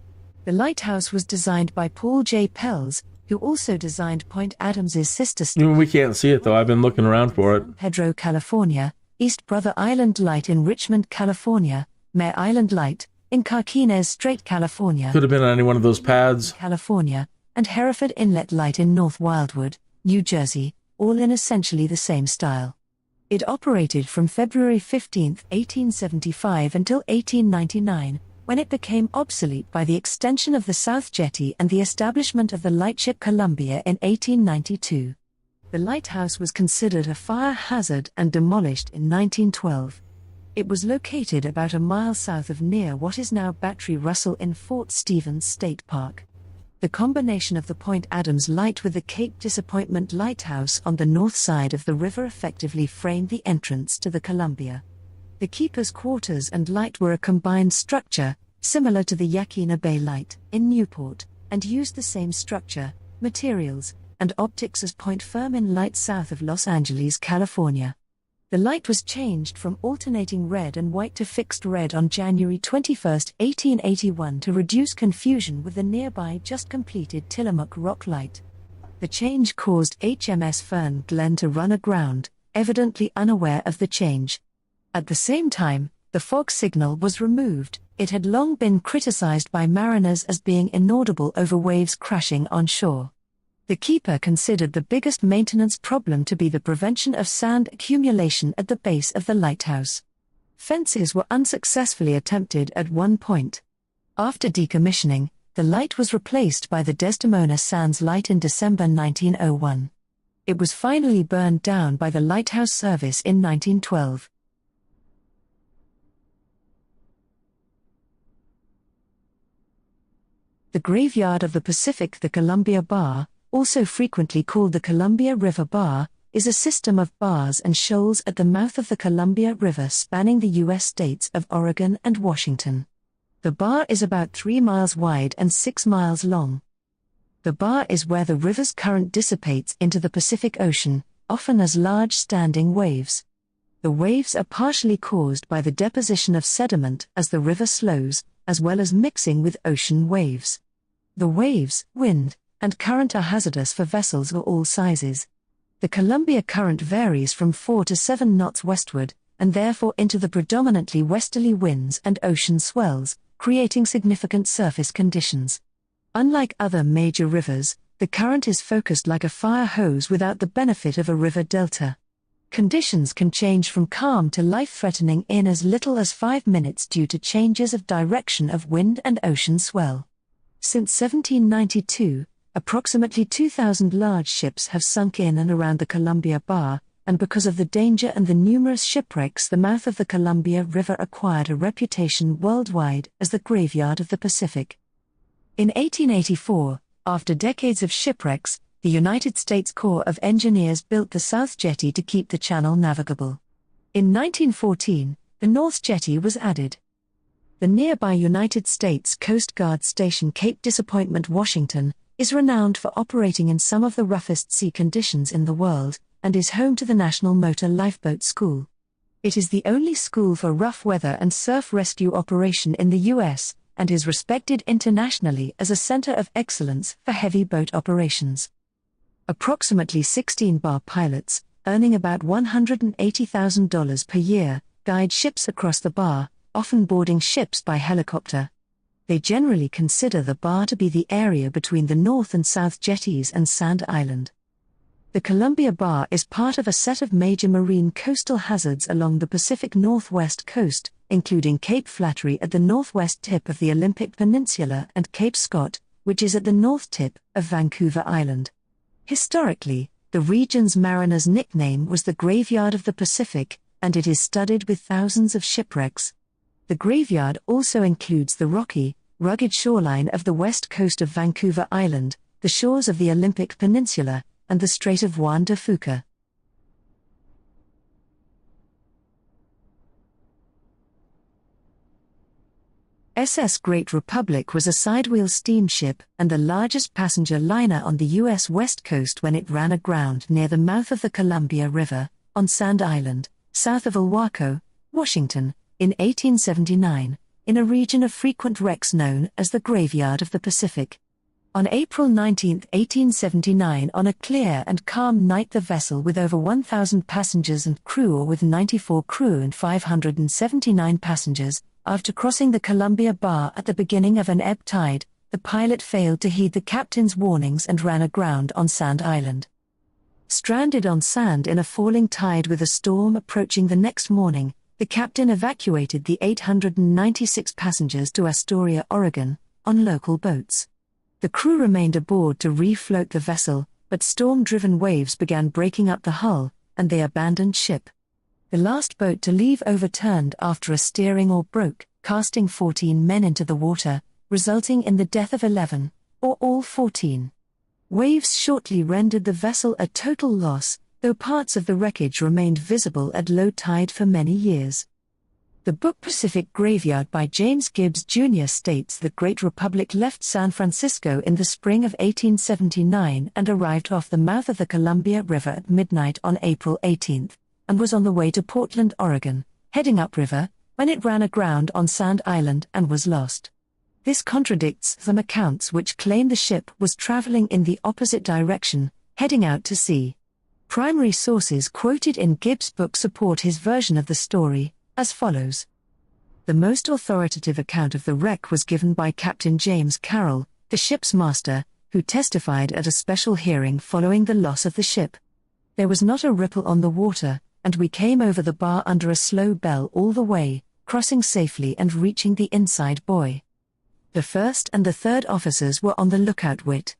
The lighthouse was designed by Paul J. Pelz, who also designed Point Adams's sister We can't see it though. I've been looking around for it. Pedro, California, East Brother Island Light in Richmond, California, Mare Island Light in Carquinez Strait, California. Could have been on any one of those pads. California, and Hereford Inlet Light in North Wildwood, New Jersey, all in essentially the same style. It operated from February 15, 1875 until 1899, when it became obsolete by the extension of the South Jetty and the establishment of the lightship Columbia in 1892. The lighthouse was considered a fire hazard and demolished in 1912. It was located about a mile south of near what is now Battery Russell in Fort Stevens State Park. The combination of the Point Adams light with the Cape Disappointment Lighthouse on the north side of the river effectively framed the entrance to the Columbia. The keeper's quarters and light were a combined structure, similar to the Neahkahnie Bay light in Newport, and used the same structure, materials, and optics as Point Fermin light south of Los Angeles, California. The light was changed from alternating red and white to fixed red on January 21, 1881 to reduce confusion with the nearby just completed Tillamook Rock light. The change caused HMS Fern Glen to run aground, evidently unaware of the change. At the same time, the fog signal was removed. It had long been criticized by mariners as being inaudible over waves crashing on shore. The keeper considered the biggest maintenance problem to be the prevention of sand accumulation at the base of the lighthouse. Fences were unsuccessfully attempted at one point. After decommissioning, the light was replaced by the Desdemona Sands light in December 1901. It was finally burned down by the Lighthouse Service in 1912. The Graveyard of the Pacific, the Columbia Bar, also frequently called the Columbia River Bar, is a system of bars and shoals at the mouth of the Columbia River spanning the U.S. states of Oregon and Washington. The bar is about 3 miles wide and 6 miles long. The bar is where the river's current dissipates into the Pacific Ocean, often as large standing waves. The waves are partially caused by the deposition of sediment as the river slows, as well as mixing with ocean waves. The waves, wind, and current are hazardous for vessels of all sizes. The Columbia current varies from 4 to 7 knots westward, and therefore into the predominantly westerly winds and ocean swells, creating significant surface conditions. Unlike other major rivers, the current is focused like a fire hose without the benefit of a river delta. Conditions can change from calm to life-threatening in as little as 5 minutes due to changes of direction of wind and ocean swell. Since 1792, approximately 2,000 large ships have sunk in and around the Columbia Bar, and because of the danger and the numerous shipwrecks, the mouth of the Columbia River acquired a reputation worldwide as the Graveyard of the Pacific. In 1884, after decades of shipwrecks, the United States Corps of Engineers built the South Jetty to keep the channel navigable. In 1914, the North Jetty was added. The nearby United States Coast Guard Station Cape Disappointment, Washington, is renowned for operating in some of the roughest sea conditions in the world, and is home to the National Motor Lifeboat School. It is the only school for rough weather and surf rescue operation in the U.S., and is respected internationally as a center of excellence for heavy boat operations. Approximately 16 bar pilots, earning about $180,000 per year, guide ships across the bar, often boarding ships by helicopter. They generally consider the bar to be the area between the North and South Jetties and Sand Island. The Columbia Bar is part of a set of major marine coastal hazards along the Pacific Northwest coast, including Cape Flattery at the northwest tip of the Olympic Peninsula and Cape Scott, which is at the north tip of Vancouver Island. Historically, the region's mariners' nickname was the Graveyard of the Pacific, and it is studded with thousands of shipwrecks. The graveyard also includes the rocky, rugged shoreline of the west coast of Vancouver Island, the shores of the Olympic Peninsula, and the Strait of Juan de Fuca. SS Great Republic was a sidewheel steamship and the largest passenger liner on the U.S. West Coast when it ran aground near the mouth of the Columbia River, on Sand Island, south of Ilwaco, Washington, in 1879, in a region of frequent wrecks known as the Graveyard of the Pacific. On April 19, 1879, on a clear and calm night, the vessel, with over 1,000 passengers and crew, or with 94 crew and 579 passengers, after crossing the Columbia Bar at the beginning of an ebb tide, the pilot failed to heed the captain's warnings and ran aground on Sand Island. Stranded on sand in a falling tide with a storm approaching the next morning, the captain evacuated the 896 passengers to Astoria, Oregon, on local boats. The crew remained aboard to refloat the vessel, but storm-driven waves began breaking up the hull, and they abandoned ship. The last boat to leave overturned after a steering oar broke, casting 14 men into the water, resulting in the death of 11, or all 14. Waves shortly rendered the vessel a total loss, though parts of the wreckage remained visible at low tide for many years. The book Pacific Graveyard by James Gibbs Jr. states that Great Republic left San Francisco in the spring of 1879 and arrived off the mouth of the Columbia River at midnight on April 18, and was on the way to Portland, Oregon, heading upriver, when it ran aground on Sand Island and was lost. This contradicts some accounts which claim the ship was traveling in the opposite direction, heading out to sea. Primary sources quoted in Gibbs' book support his version of the story, as follows. The most authoritative account of the wreck was given by Captain James Carroll, the ship's master, who testified at a special hearing following the loss of the ship. There was not a ripple on the water, and we came over the bar under a slow bell all the way, crossing safely and reaching the inside buoy. The first and the third officers were on the lookout. Wit.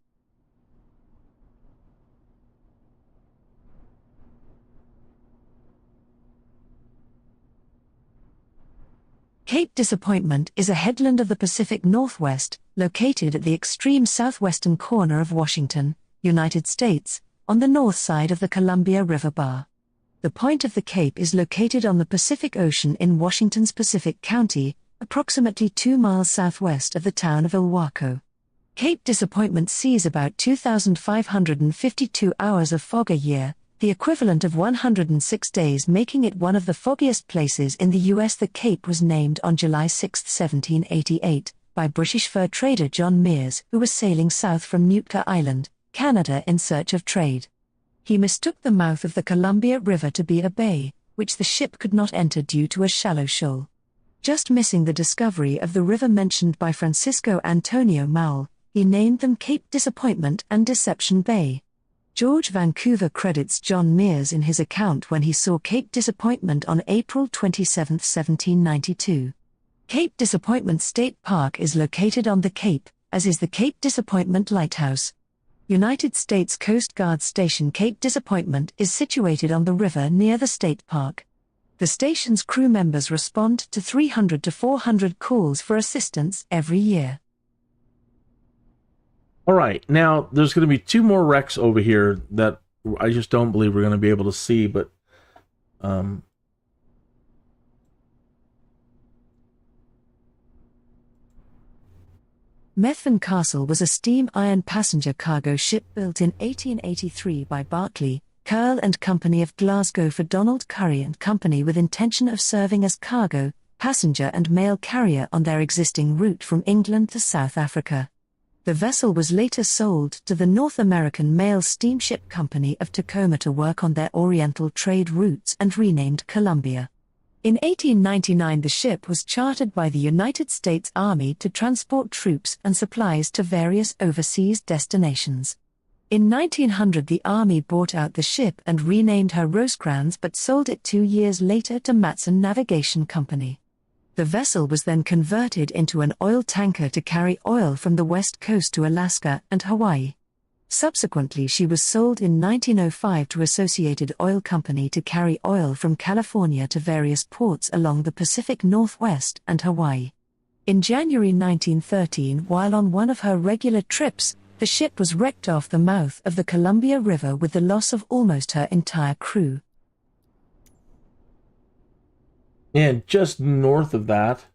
Cape Disappointment is a headland of the Pacific Northwest, located at the extreme southwestern corner of Washington, United States, on the north side of the Columbia River Bar. The point of the cape is located on the Pacific Ocean in Washington's Pacific County, approximately 2 miles southwest of the town of Ilwaco. Cape Disappointment sees about 2,552 hours of fog a year, the equivalent of 106 days, making it one of the foggiest places in the U.S. The Cape was named on July 6, 1788, by British fur trader John Mears, who was sailing south from Nootka Island, Canada, in search of trade. He mistook the mouth of the Columbia River to be a bay, which the ship could not enter due to a shallow shoal. Just missing the discovery of the river mentioned by Francisco Antonio Mowell, he named them Cape Disappointment and Deception Bay. George Vancouver credits John Mears in his account when he saw Cape Disappointment on April 27, 1792. Cape Disappointment State Park is located on the Cape, as is the Cape Disappointment Lighthouse. United States Coast Guard Station Cape Disappointment is situated on the river near the state park. The station's crew members respond to 300 to 400 calls for assistance every year. All right, now there's going to be 2 more wrecks over here that I just don't believe we're going to be able to see, but Methven Castle was a steam iron passenger cargo ship built in 1883 by Barclay, Curle and Company of Glasgow for Donald Currie and Company, with intention of serving as cargo, passenger and mail carrier on their existing route from England to South Africa. The vessel was later sold to the North American Mail Steamship Company of Tacoma to work on their Oriental trade routes and renamed Columbia. In 1899 the ship was chartered by the United States Army to transport troops and supplies to various overseas destinations. In 1900 the Army bought out the ship and renamed her Rosecrans, but sold it 2 years later to Matson Navigation Company. The vessel was then converted into an oil tanker to carry oil from the west coast to Alaska and Hawaii. Subsequently she was sold in 1905 to Associated Oil Company to carry oil from California to various ports along the Pacific Northwest and Hawaii. In January 1913, while on one of her regular trips, the ship was wrecked off the mouth of the Columbia River with the loss of almost her entire crew. And just north of that,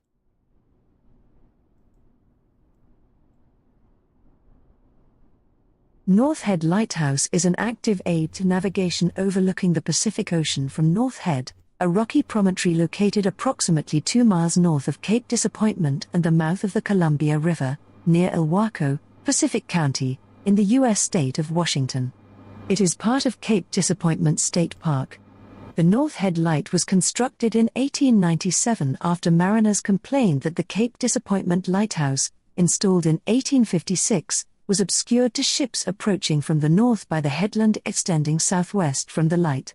North Head Lighthouse is an active aid to navigation overlooking the Pacific Ocean from North Head, a rocky promontory located approximately 2 miles north of Cape Disappointment and the mouth of the Columbia River, near Ilwaco, Pacific County, in the U.S. state of Washington. It is part of Cape Disappointment State Park. The North Head Light was constructed in 1897 after mariners complained that the Cape Disappointment Lighthouse, installed in 1856, was obscured to ships approaching from the north by the headland extending southwest from the light.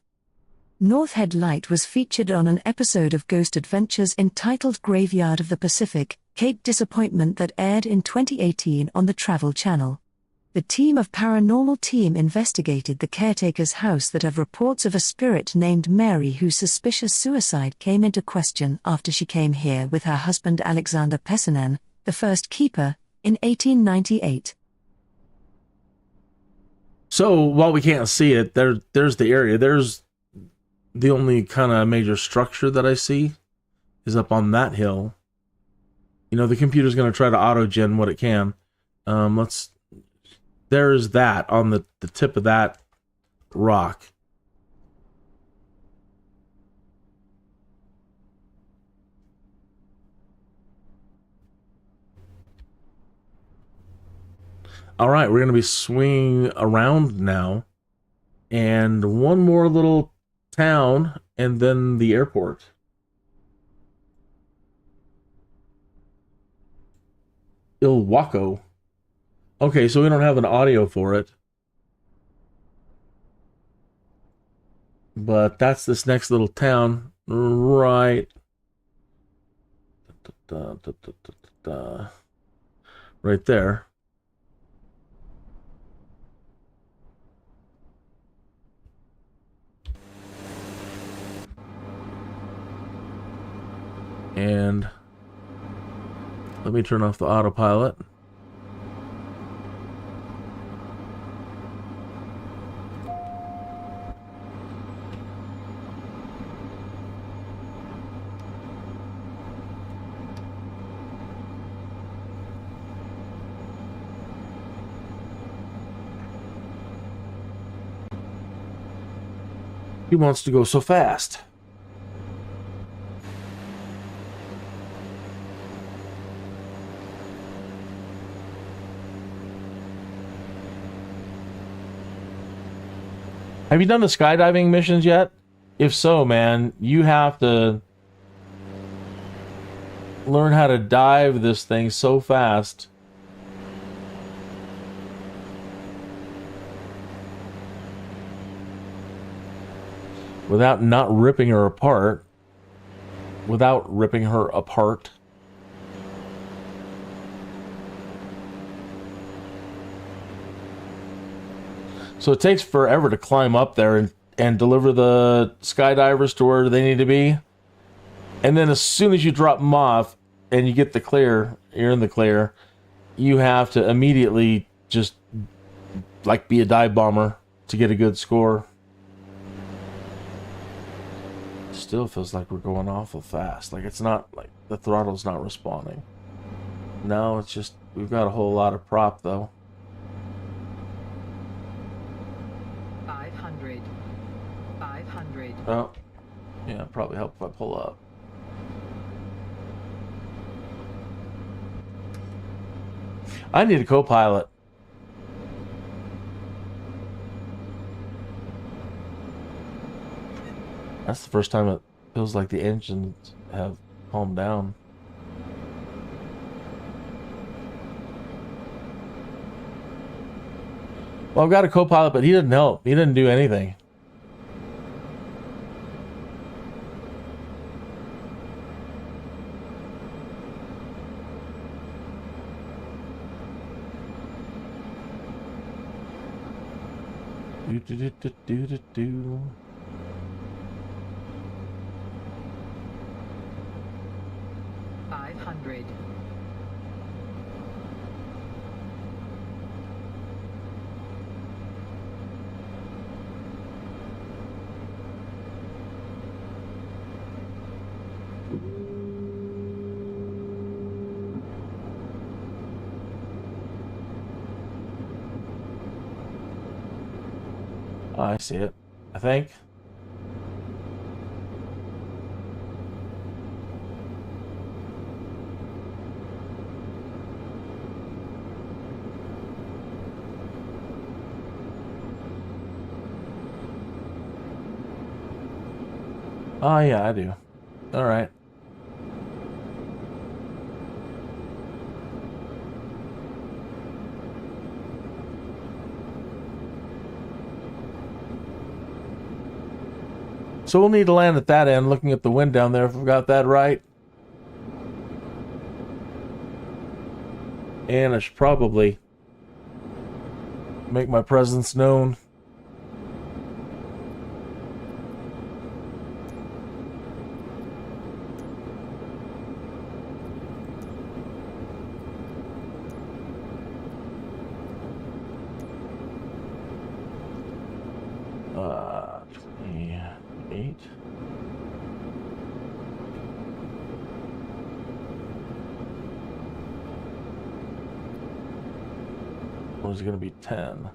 North Head Light was featured on an episode of Ghost Adventures entitled Graveyard of the Pacific, Cape Disappointment that aired in 2018 on the Travel Channel. The team of paranormal team investigated the caretaker's house that have reports of a spirit named Mary whose suspicious suicide came into question after she came here with her husband Alexander Pessanen, the first keeper, in 1898. So while we can't see it, there's the area. There's the only kind of major structure that I see is up on that hill. You know, the computer's going to try to auto-gen what it can. There's that on the tip of that rock. All right, we're going to be swinging around now. And one more little town, and then the airport. Ilwaco. Okay, so we don't have an audio for it. But that's this next little town right right there. And let me turn off the autopilot. He wants to go so fast. Have you done the skydiving missions yet? If so, man, you have to learn how to dive this thing so fast. Without not ripping her apart. Without ripping her apart. So it takes forever to climb up there and deliver the skydivers to where they need to be. And then as soon as you drop them off and you get the clear, you're in the clear, you have to immediately just like be a dive bomber to get a good score. Still feels like we're going awful fast. Like it's not, like the throttle's not responding. No, it's just, we've got a whole lot of prop though. 500. Oh, yeah, probably help if I pull up. I need a co-pilot. That's the first time it feels like the engines have calmed down. Well, I've got a co-pilot, but he didn't help. He didn't do anything. Do. 500. Oh, I see it, I think. Oh, yeah, I do. All right. So we'll need to land at that end, looking at the wind down there, if I've got that right. And I should probably make my presence known. Or is it going to be 10?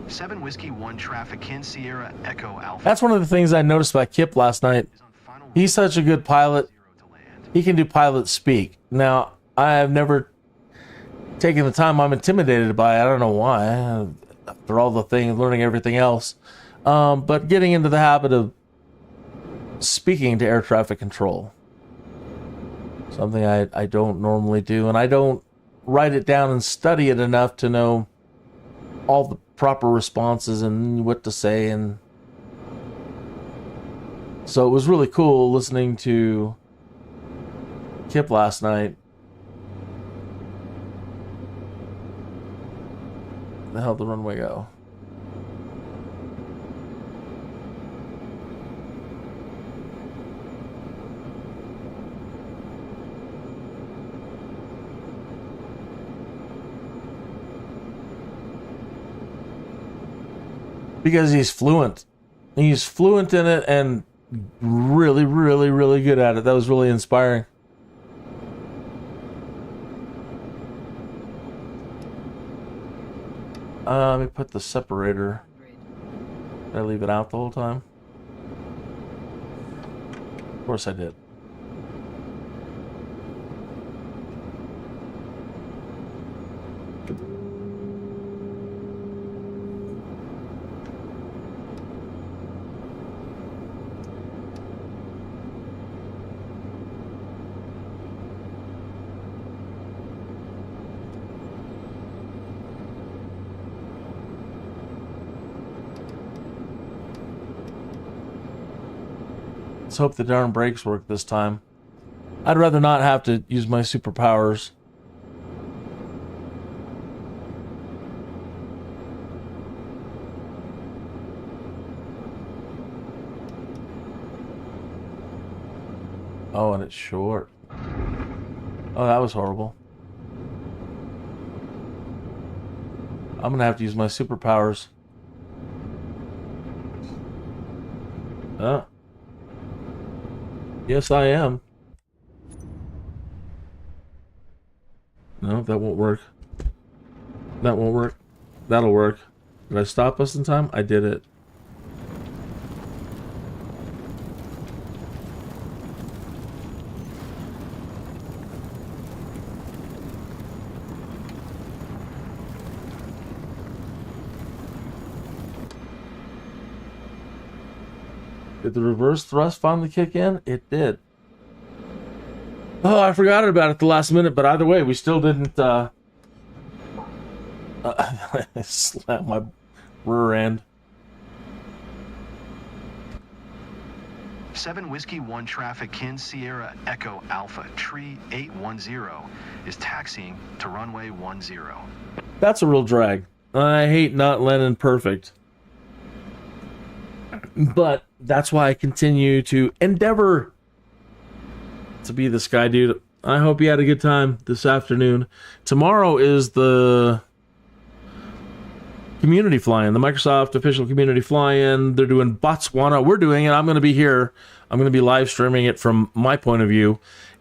Seven Whiskey 1 traffic, Kin Sierra Echo Alpha. That's one of the things I noticed about Kip last night. He's such a good pilot. He can do pilot speak. Now, I have never taken the time. I'm intimidated by it. I don't know why. After all the things, learning everything else. But getting into the habit of speaking to air traffic control. Something I don't normally do. And I don't write it down and study it enough to know all the proper responses and what to say. And so it was really cool listening to Kip last night. Where the hell did the runway go? Because he's fluent. He's fluent in it and really, really, really good at it. That was really inspiring. Let me put the separator. Did I leave it out the whole time? Of course I did. Let's hope the darn brakes work this time. I'd rather not have to use my superpowers. Oh, and it's short. Oh, that was horrible. I'm gonna have to use my superpowers. Yes, I am. No, that won't work. That won't work. That'll work. Did I stop us in time? I did it. Did the reverse thrust finally kick in? It did. Oh, I forgot about it at the last minute, but either way, we still didn't, slap my rear end. 7 Whiskey 1 traffic, Kin Sierra Echo Alpha, Tree 810 is taxiing to runway 10. That's a real drag. I hate not landing perfect. But that's why I continue to endeavor to be the SkyDUD. I hope you had a good time this afternoon. Tomorrow is the community fly-in, the Microsoft official community fly-in. They're doing Botswana. We're doing it. I'm going to be here. I'm going to be live streaming it from my point of view,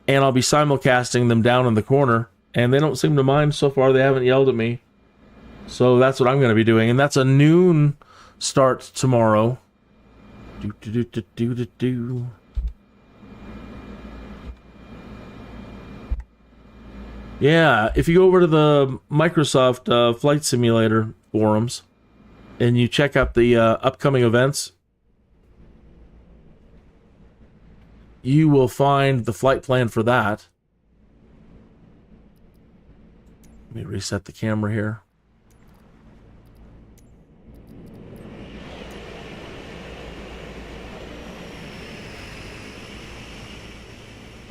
and I'll be simulcasting them down in the corner. And they don't seem to mind so far. They haven't yelled at me. So that's what I'm going to be doing. And that's a noon start tomorrow. Yeah, if you go over to the Microsoft Flight Simulator forums and you check out the upcoming events, you will find the flight plan for that. Let me reset the camera here.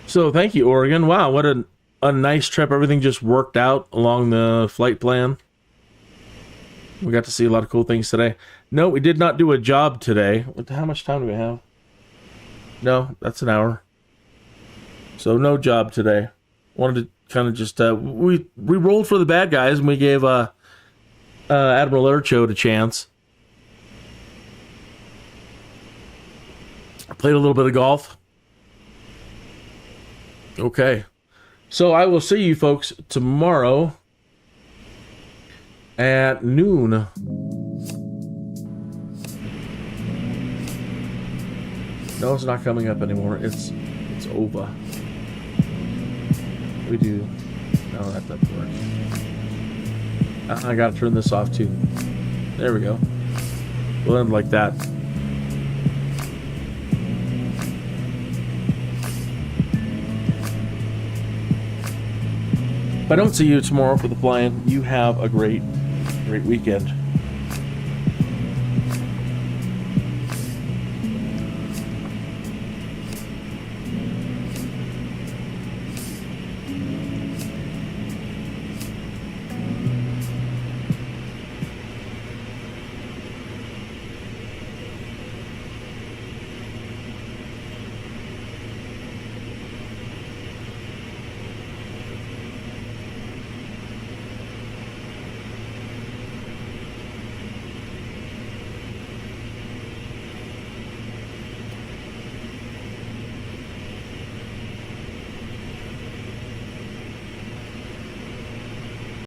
So thank you, Oregon. Wow, what a nice trip. Everything just worked out along the flight plan. We got to see a lot of cool things today. No, we did not do a job today. How much time do we have? No, that's an hour. So no job today. Wanted to kind of just we rolled for the bad guys and we gave Admiral AirChoad a chance. I played a little bit of golf. Okay. So I will see you folks tomorrow at noon. No, it's not coming up anymore. It's over. We do. No, that doesn't work. I gotta turn this off too. There we go. We'll end like that. If I don't see you tomorrow for the flying, you have a great weekend.